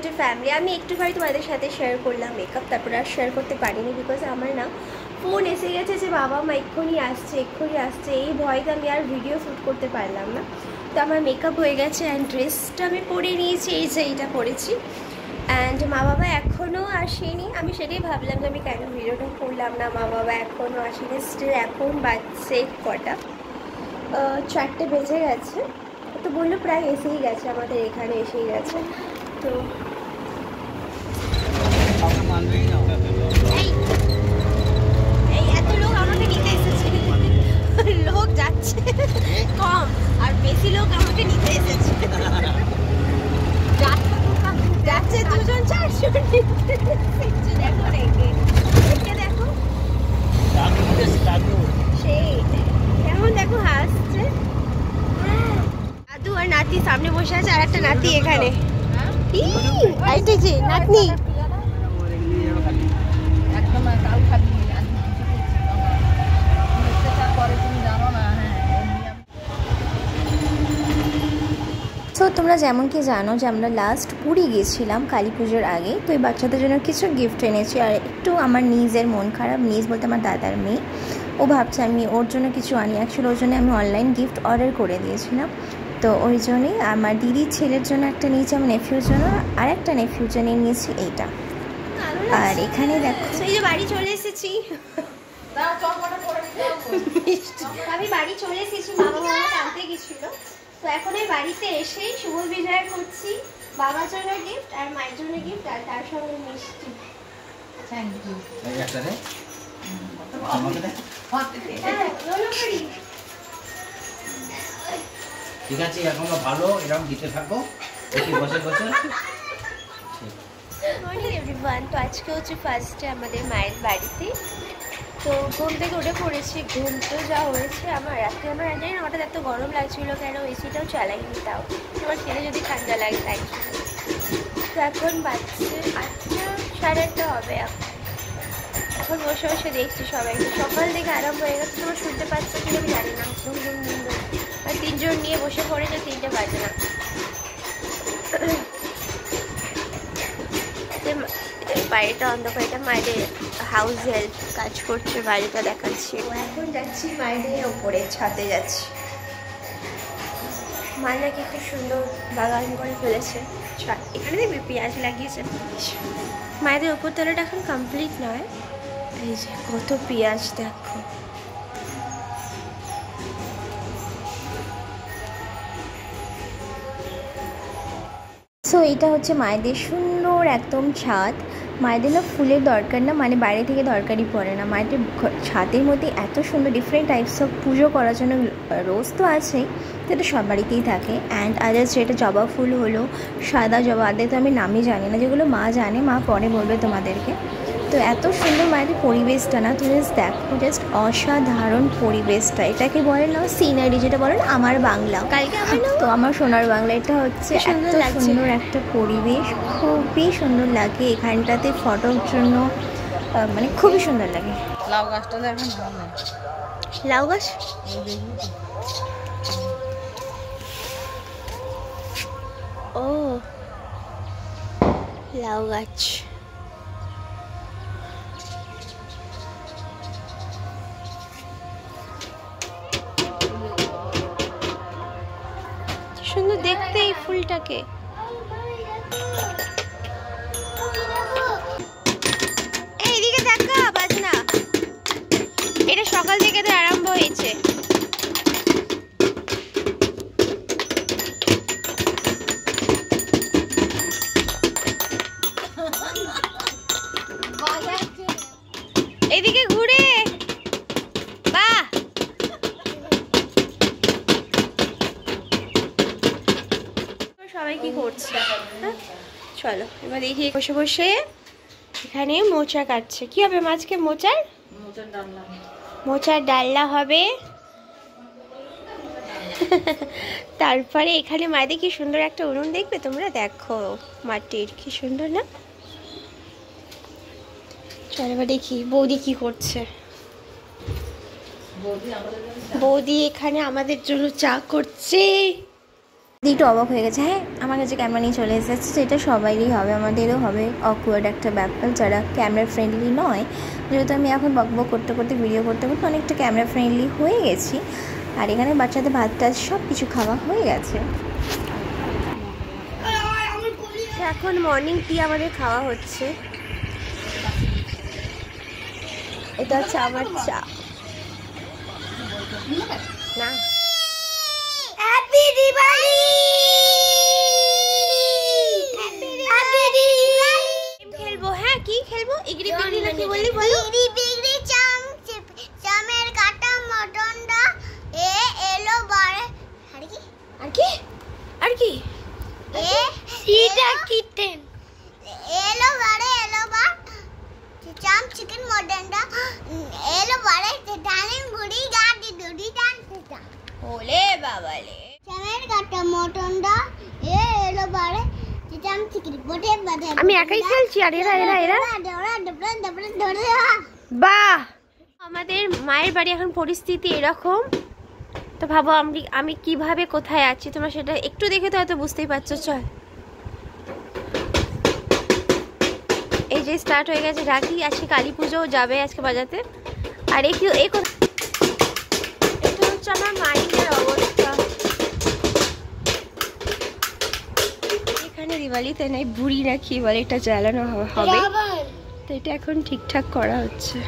Two family. আমি একটুখানি তোমাদের সাথে শেয়ার করলাম মেকআপ, তারপরে আর শেয়ার করতে পারিনি বিকজ আমার না ফোন এসে গেছে যে বাবা মা এক্ষুনি আসছে, এই ভয়তে আমি আর ভিডিও শ্যুট করতে পারলাম না। তো আমার মেকআপ হয়ে গেছে অ্যান্ড ড্রেসটা আমি পরে নিয়েছি, এই যে এইটা পরেছি। অ্যান্ড মা বাবা এখনও আসেনি, আমি সেটাই ভাবলাম যে আমি কেন ভিডিওটা করলাম না। মা বাবা এখনও আসেনি, স্টিল এখন বাজছে কটা 4টে বেজে গেছে। তো বললো প্রায় এসেই গেছে, আমাদের এখানে এসেই গেছে। তো এই এত লোক আমাকে নিতে এসেছে, লোক যাচ্ছে কম আর বেশি লোক আমাকে নিতে এসেছে, যাচ্ছে 2জন 4জন দেখো রেখে দেখো সেই কেমন দেখো হাসছে। দাদু আর নাতি সামনে বসে আছে, আর একটা নাতি এখানে নাতনি। সো তোমরা যেমন কি জানো যে আমরা লাস্ট পুরী গিয়েছিলাম কালী পুজোর আগে। তো এই বাচ্চাদের জন্য কিছু গিফট এনেছি, আর একটু আমার নিজের মন খারাপ, নিজ বলতে আমার দাদার মেয়ে, ও ভাবছে আমি ওর জন্য কিছু আনি। অ্যাকচুয়ালি ওর জন্য আমি অনলাইন গিফট অর্ডার করে দিয়েছিলাম। তো ওই জন্যই আমার দিদির ছেলের জন্য একটা নিয়েছি, আমার নেফিউর জন্য, আর একটা নেফিউর জন্য নিয়েছি এইটা। আর এখানে দেখো এই যে বাড়ি চলে এসেছি, আমি বাড়ি চলে এসেছি, বাবা মা টানতে গেছিল। তো এখন এই বাড়িতে এসেই শুভ বিজয় করছি, বাবার জন্য গিফট আর মায়ের জন্য গিফট, আর তার সঙ্গে মিষ্টি। Thank you. ঠিক আছে, এখন ভালো এরকম দিতে থাকো, বসে বসে। মর্নিং এভরিওয়ান, তো আজকে হচ্ছে ফার্স্ট ডে আমাদের মায়ের বাড়িতে। তো ঘুম থেকে উঠে পড়েছি, ঘুম তো যা হয়েছে আমার, রাত্রে আমার জানি না হঠাৎ এত গরম লাগছিলো কেন, এসিটাও চালাইনি, তাও আমার খেলে যদি ঠান্ডা লাগে তাই। তো এখন বাজছে 8টা, 8:30 হবে এখন বসে বসে দেখছি সবাই, সকাল থেকে আরম্ভ হয়ে গেছে। তোমার শুনতে পাচ্ছি কি আমি জানি না, আর 3জন নিয়ে বসে পড়েছে, 3টে বাজে না। বাড়িটা অন্ধকার, এটা মায়ের হাউস হেল্প কাজ করছে, বাড়িটা দেখাচ্ছি। এখন যাচ্ছি মায়ের ওপরে, ছাদে যাচ্ছি। মা নাকি খুব সুন্দর বাগান করে ফেলেছে, এখানে দেখবি পেঁয়াজ লাগিয়েছে। মায়েদের ওপর তলাটা এখন কমপ্লিট নয়, এই যে কত পেঁয়াজ দেখো। সো এটা হচ্ছে মায়েদের সুন্দর একদম ছাদ। মায়েদের না ফুলের দরকার না, মানে বাইরে থেকে দরকারই পড়ে না। মায়েদের ছাদের মধ্যে এত সুন্দর ডিফারেন্ট টাইপস অফ পুজো করার জন্য রোজ তো আছেই, যেটা সব বাড়িতেই থাকে। অ্যান্ড আদার্স যেটা জবা ফুল হলো, সাদা জবা, আদের তো আমি নামই জানি না, যেগুলো মা জানে, মা পরে বলবে তোমাদেরকে। তো এত সুন্দর মায়েদের পরিবেশটা না, তুমি জাস্ট দেখো, জাস্ট অসাধারণ পরিবেশটা। এটাকে বলে না সিনারি, যেটা বলেন আমার বাংলা, কালকে তো আমার সোনার বাংলা। এটা হচ্ছে এত সুন্দর একটা পরিবেশ, খুবই সুন্দর লাগে এখানটাতে ফটোর জন্য, মানে খুবই সুন্দর লাগে। লাউ গাছটা এখন লাউ গাছ, ও লাউ গাছ, সুন্দর দেখতে এই ফুলটাকে। এইদিকে দেখা বাজনা, এটা সকাল থেকে তো আরম্ভ হয়েছে। এদিকে ঘুরে বাহ, সবাই কি করছে? চলো এবার দেখি। বসে বসে এখানে মোচা কাটছে, কি হবে মাছকে? মোচার ডালনা হবে। তারপরে এখানে মায়েদের কি সুন্দর একটা উনুন দেখবে তোমরা, দেখো মাটির, কি সুন্দর না? চলো এবার দেখি বৌদি কি করছে। বৌদি এখানে আমাদের জন্য চা করছে। একটু অবাক হয়ে গেছে, হ্যাঁ আমার কাছে ক্যামেরা নিয়ে চলে এসেছে, সেটা সবাইরই হবে, আমাদেরও হবে অকওয়ার্ড একটা ব্যাপার যারা ক্যামেরা ফ্রেন্ডলি নয়। যেহেতু আমি এখন বকবক করতে করতে ভিডিও করতে করতে অনেকটা ক্যামেরা ফ্রেন্ডলি হয়ে গেছি। আর এখানে বাচ্চাদের ভাত টাত সব কিছু খাওয়া হয়ে গেছে। এখন মর্নিং টি আমাদের খাওয়া হচ্ছে। এটা হচ্ছে আমার চা। না হ্যাপি দিওয়ালি। খেলবো, হ্যাঁ কি খেলবো? ইগরি পিগরি নাকি বললি বলো? ইগরি পিগরি চামের কাটা মটনটা এলো বারে। আর কি আর কি আর কি এটা কিটেন এলো বারে চাম চিকেন মটনটা এলো বারে টানিং গুড়ি গাড়ি দুড়ি টানতে ওলে বাবালে। চামের কাটা মটনটা এলো বারে চাম চিকেন বটে বাদে। আমি একাই খেলছি আর এরা বাহ। আমাদের মায়ের বাড়ি এখন পরিস্থিতি এরকম, তো ভাবো আমি কিভাবে কোথায় আছি, তোমরা সেটা একটু দেখে তো হয়তো বুঝতেই পারছো। চল এই যে স্টার্ট হয়ে গেছে রাখি, আজকে কালী পুজো যাবে আজকে বাজাতে। আর এটা হচ্ছে আমার মাইন্ডের অবস্থা। এখানে দিওয়ালিতে নাই বুড়ি নাকি বলে এটা জ্বালানো হবে, তো এটা এখন ঠিকঠাক করা হচ্ছে।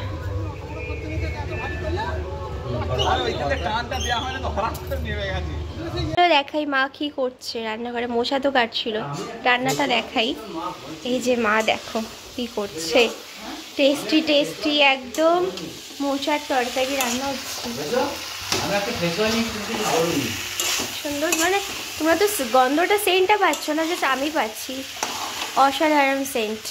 দেখাই মা কি করছে রান্নাঘরে, মশা তো কাটছিল, রান্নাটা দেখাই। এই যে মা দেখো কি করছে, টেস্টি টেস্টি একদম মোচার তরকারি রান্না হচ্ছে। সুন্দর, মানে তোমরা তো গন্ধটা সেন্টটা পাচ্ছ না, জাস্ট আমি পাচ্ছি, অসাধারণ সেন্ট।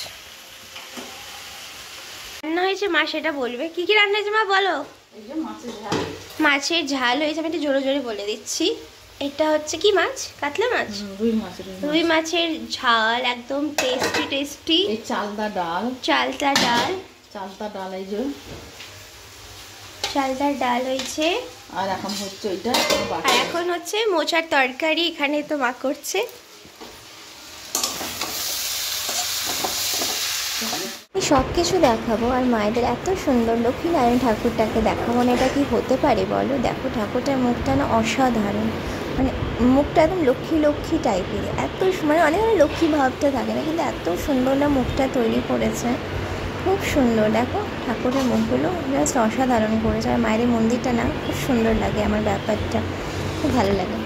রান্না হয়েছে মা সেটা বলবে, কি কি রান্না হয়েছে মা বলো। মাছের ঝাল হয়েছে, আমি একটু জোরে জোরে বলে দিচ্ছি। এটা হচ্ছে কি মাছ? কাতলা মাছ, রুই মাছের ঝাল একদম টেস্টি টেস্টি। চালতা ডাল এই যে চালতার ডাল হয়েছে। আর এখন হচ্ছে ওইটা, আর এখন হচ্ছে মোচার তরকারি, এখানে তো মা করছে। সব কিছু দেখাবো আর মায়েদের এত সুন্দর লক্ষ্মীনারায়ণ ঠাকুরটাকে দেখাবো না, এটা কি হতে পারে বলো? দেখো ঠাকুরটার মুখটা না অসাধারণ, মানে মুখটা একদম লক্ষ্মী লক্ষ্মী টাইপের, এত মানে অনেক লক্ষ্মী ভাবটা থাকে না, কিন্তু এত সুন্দর না মুখটা তৈরি করেছে, খুব সুন্দর। দেখো ঠাকুরের মুখগুলো জাস্ট অসাধারণ করেছে। আর মায়ের মন্দিরটা না খুব সুন্দর লাগে, আমার ব্যাপারটা খুব ভালো লাগে।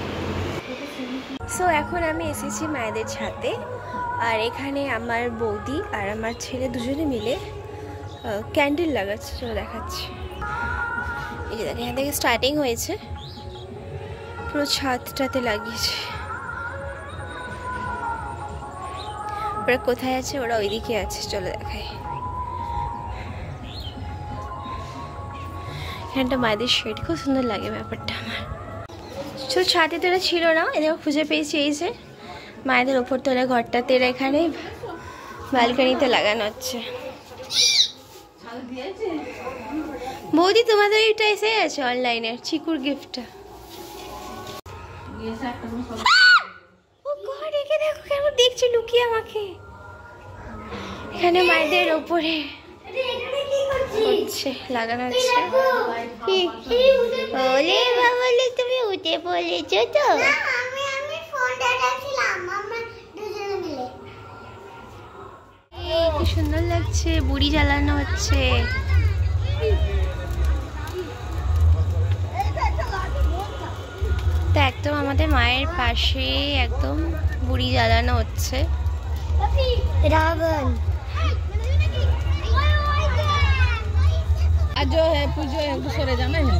সো এখন আমি এসেছি মায়েদের ছাদে, আর এখানে আমার বৌদি আর আমার ছেলে দুজনে মিলে ক্যান্ডেল লাগাচ্ছে। চলো দেখাচ্ছি। এই যে দেখো এখান থেকে স্টার্টিং হয়েছে, পুরো ছাদটাতে লাগিয়েছে। ওরা কোথায় আছে? ওরা ওইদিকে আছে, চলো দেখাই। এখানটা মায়েদের শেড, খুব সুন্দর লাগে ব্যাপারটা আমার। শুধু ছাদে তো এরা ছিল না, এদের খুঁজে পেয়েছি এই যে মায়েদের ওপর তোলা ঘরটাতে, এরা এখানে ব্যালকনিতে লাগানো হচ্ছে। বৌদি তোমাদের এটা এসে গেছে অনলাইনে চিকুর গিফটটা। ও গড, একে দেখো কেমন দেখছে লুকিয়ে আমাকে। এখানে মায়েদের ওপরে হচ্ছে লাগানো হচ্ছে। ওলে বাবালে তুমি উঠে পড়েছো তো? আমি ফোনটা রাখছিলাম আমরা দুজনে মিলে। এই কি সুন্দর লাগছে, বুড়ি জ্বালানো হচ্ছে। তো একদম আমাদের মায়ের পাশে একদম বুড়ি জ্বালানো হচ্ছে। রাবণ आज जो है पूजो है दूसरे जाना है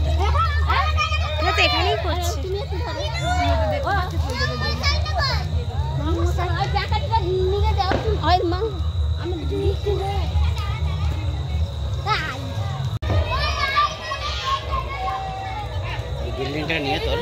তো এখানেই করছে। বিল্ডিংটা নিয়ে তোর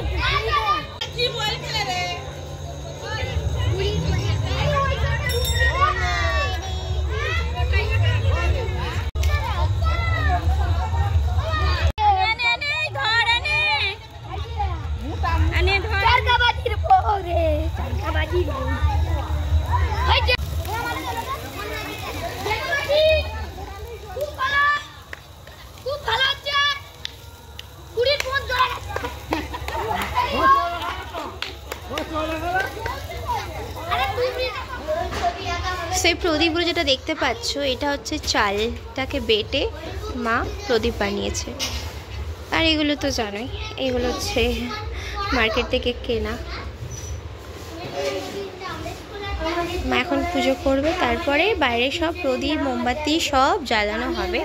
সেই প্রদীপগুলো যেটা দেখতে পাচ্ছ এটা হচ্ছে চালটাকে বেটে মা প্রদীপ বানিয়েছে। আর এগুলো তো জানোই, এগুলো হচ্ছে মার্কেট থেকে কেনা। মা এখন পুজো করবে, তারপরে বাইরে সব প্রদীপ মোমবাতি সব জ্বালানো হবে।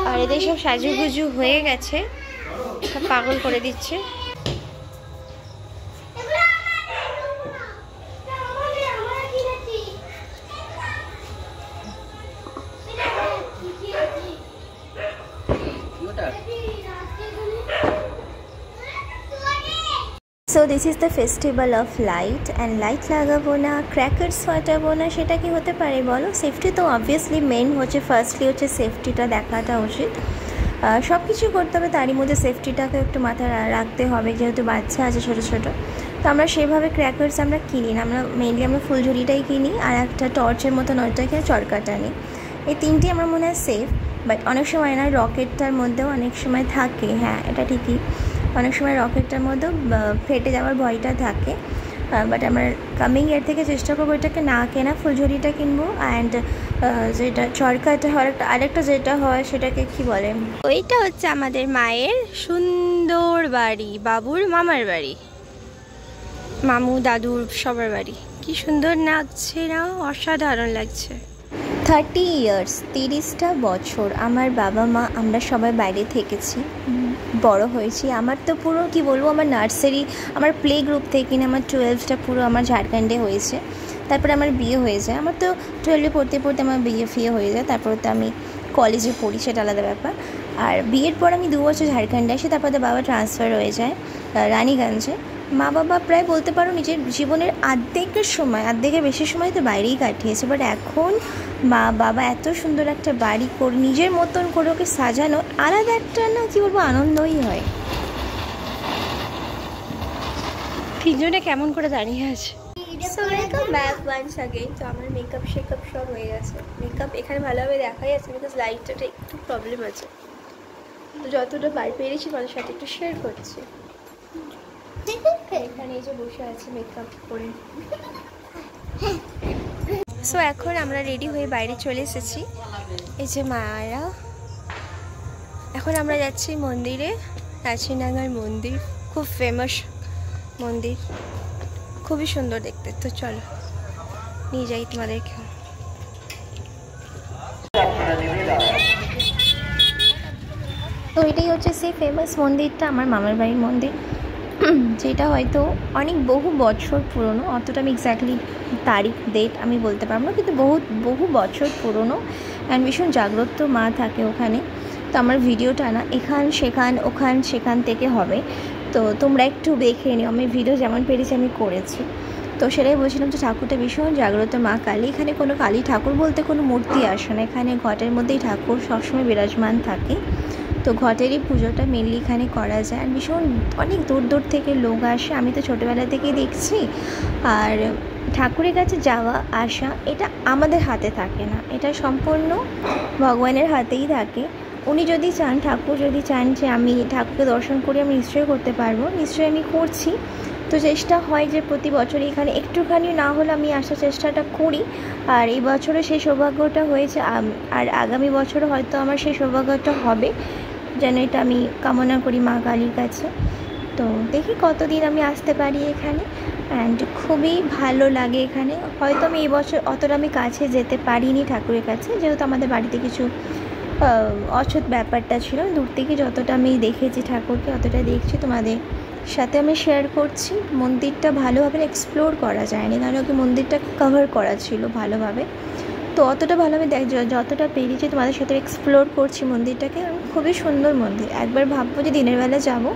আর এদের সব সাজুগুজু হয়ে গেছে, সব পাগল করে দিচ্ছে। So this is the festival of light and light লাগাবো না, ক্র্যাকার্স ফাটাবো না, সেটা কি হতে পারে বলো? সেফটি তো অবভিয়াসলি মেন হচ্ছে, ফার্স্টলি হচ্ছে সেফটিটা দেখাটা উচিত। সব কিছু করতে হবে, তারই মধ্যে সেফটিটাকে একটু মাথায় রাখতে হবে, যেহেতু বাচ্চা আছে ছোটো ছোটো। তো আমরা সেভাবে ক্র্যাকার্স আমরা কিনি না, আমরা মেনলি আমরা ফুলঝুরিটাই কিনি আর একটা টর্চের মতন ওইটাকে চরকাটা নিই। এই তিনটি আমার মনে হয় সেফ। বাট অনেক সময় না রকেটটার মধ্যেও অনেক সময় থাকে, হ্যাঁ এটা ঠিকই, অনেক সময় রকেটটার মধ্যেও ফেটে যাওয়ার ভয়টা থাকে। বাট আমরা কামিং ইয়ার থেকে চেষ্টা করবো এটাকে না কেনা, ফুলঝুরিটা কিনবো। অ্যান্ড যেটা চরকাটা হয় আরেকটা যেটা হয় সেটাকে কি বলে, ওইটা হচ্ছে আমাদের মায়ের সুন্দর বাড়ি, বাবুর মামার বাড়ি, মামু দাদুর সবার বাড়ি। কি সুন্দর লাগছে না, অসাধারণ লাগছে। 30 ইয়ার্স, 30টা বছর আমার বাবা মা আমরা সবাই বাইরে থেকেছি, বড় হয়েছি। আমার তো পুরো কি বলবো, আমার নার্সারি, আমার প্লে গ্রুপ থেকে না আমার 12টা পুরো আমার ঝাড়খণ্ডে হয়েছে। তারপরে আমার বিয়ে হয়ে যায়, আমার তো 12-এ পড়তে পড়তে আমার বিয়ে হয়ে যায়। তারপরে তো আমি কলেজে পড়ি, সেটা আলাদা ব্যাপার। আর বিয়ের পর আমি 2 বছর ঝাড়খণ্ডে আসি, তারপরে বাবা ট্রান্সফার হয়ে যায় রানীগঞ্জে। মা বাবা প্রায় বলতে পারো নিজের জীবনের অর্ধেকের বেশি সময় তো বাইরেই কাটিয়েছে। বাট এখন মা বাবা এত সুন্দর একটা বাড়ি করে নিজের মতন করে ওকে সাজানো, আলাদা একটা না কি বলবো আনন্দই হয়। তিনজনে কেমন করে দাঁড়িয়ে আছে। So welcome back once again. তো আমার মেকআপ শেকআপ সব হয়ে গেছে। মেকআপ এখানে ভালোভাবে দেখাই যাচ্ছে বিকজ লাইটটা একটু প্রবলেম আছে। তো যতটা পেরেছি তোমাদের সাথে একটু শেয়ার করছি। এখানে এই যে বসে আছি মেকআপ করে। সো এখন আমরা রেডি হয়ে বাইরে চলে এসেছি, এই যে মায়েরা। এখন আমরা যাচ্ছি মন্দিরে, কাশীনাগার মন্দির, খুব ফেমাস মন্দির, খুবই সুন্দর দেখতে। তো চলো নিয়ে যাই তোমাদেরকে। তো এটাই হচ্ছে সেই ফেমাস মন্দিরটা, আমার মামার বাড়ির মন্দির, যেটা হয়তো অনেক বহু বছর পুরনো। অতটা আমি এক্স্যাক্টলি তারিখ ডেট আমি বলতে পারবো না, কিন্তু বহু বছর পুরনো। অ্যান্ড ভীষণ জাগ্রত মা থাকে ওখানে। তো আমার ভিডিওটা না সেখান থেকে হবে, তো তোমরা একটু দেখে নিও। আমি ভিডিও যেমন পেরেছি আমি করেছি। তো সেটাই বলছিলাম যে ঠাকুরটা ভীষণ জাগ্রত মা কালী। এখানে কোনো কালী ঠাকুর বলতে কোনো মূর্তি আসে না, এখানে ঘটের মধ্যেই ঠাকুর সবসময় বিরাজমান থাকে। তো ঘটেরই পুজোটা মেনলি এখানে করা যায়। আর ভীষণ অনেক দূর থেকে লোক আসে, আমি তো ছোটোবেলা থেকেই দেখছি। আর ঠাকুরের কাছে যাওয়া আসা এটা আমাদের হাতে থাকে না, এটা সম্পূর্ণ ভগবানের হাতেই থাকে। উনি যদি চান, ঠাকুর যদি চান যে আমি ঠাকুরকে দর্শন করি, আমি নিশ্চয়ই করতে পারবো, নিশ্চয়ই আমি করছি। তো চেষ্টা হয় যে প্রতি বছর এখানে একটুখানি না হলে আমি আসার চেষ্টাটা করি। আর এই বছরও সেই সৌভাগ্যটা হয়েছে, আর আগামী বছরও হয়তো আমার সেই সৌভাগ্যটা হবে, যেন এটা আমি কামনা করি মা কালীর কাছে। তো দেখি কতদিন আমি আসতে পারি এখানে। অ্যান্ড খুবই ভালো লাগে এখানে। হয়তো আমি এই বছর অতটা আমি কাছে যেতে পারিনি ঠাকুরের কাছে, যেহেতু আমাদের বাড়িতে কিছু অছুত ব্যাপারটা ছিল। দূর থেকে যতটা আমি দেখেছি ঠাকুরকে অতটা দেখছি, তোমাদের সাথে আমি শেয়ার করছি। মন্দিরটা ভালোভাবে এক্সপ্লোর করা যায়নি, কারণ ওকে মন্দিরটা কভার করা ছিল ভালোভাবে। তো অতটা ভালোভাবে যতটা পেরেছি তোমাদের সাথে এক্সপ্লোর করছি মন্দিরটাকে। খুবই সুন্দর মন্দির, একবার ভাববো যে দিনের বেলা যাবো,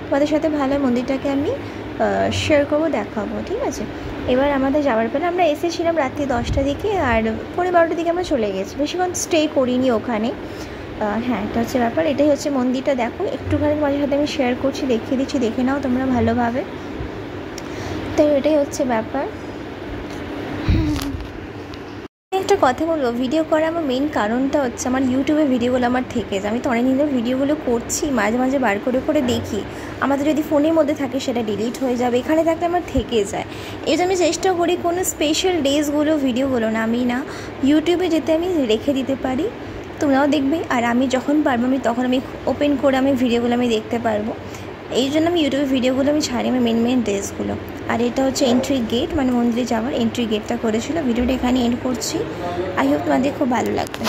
তোমাদের সাথে ভালো মন্দিরটাকে আমি শেয়ার করবো, দেখাবো, ঠিক আছে। এবার আমাদের যাওয়ার পরে আমরা এসেছিলাম রাত্রি 10টার দিকে, আর 11:30টার দিকে আমরা চলে গেছি, বেশিক্ষণ স্টে করিনি ওখানে। হ্যাঁ, এটা হচ্ছে ব্যাপার। এটাই হচ্ছে মন্দিরটা, দেখো একটুখানি তোমাদের সাথে আমি শেয়ার করছি, দেখিয়ে দিচ্ছি, দেখে নাও তোমরা ভালোভাবে। তো এটাই হচ্ছে ব্যাপার। একটা কথা বলবো, ভিডিও করা আমার মেইন কারণটা হচ্ছে আমার ইউটিউবে ভিডিওগুলো আমার থেকে যায়। আমি তো অনেক দিন ধরে ভিডিওগুলো করছি, মাঝে মাঝে বার করে করে দেখি, আমাদের যদি ফোনের মধ্যে থাকে সেটা ডিলিট হয়ে যাবে, এখানে থাকলে আমার থেকে যায়। এই জন্য আমি চেষ্টা করি কোনো স্পেশাল ডেজগুলো ভিডিওগুলো না আমি না ইউটিউবে যেতে আমি রেখে দিতে পারি, তোমরাও দেখবে। আর আমি যখন পারবো আমি তখন আমি ওপেন করে আমি ভিডিওগুলো আমি দেখতে পারবো। এই জন্য আমি ইউটিউবে ভিডিওগুলো আমি ছাড়ি আমার মেন ড্রেসগুলো। আর এটা হচ্ছে এন্ট্রি গেট, মানে মন্দিরে যাওয়ার এন্ট্রি গেটটা করেছিল। ভিডিওটা এখানে এন্ড করছি। আই হোপ তোমাদের খুব ভালো লাগবে।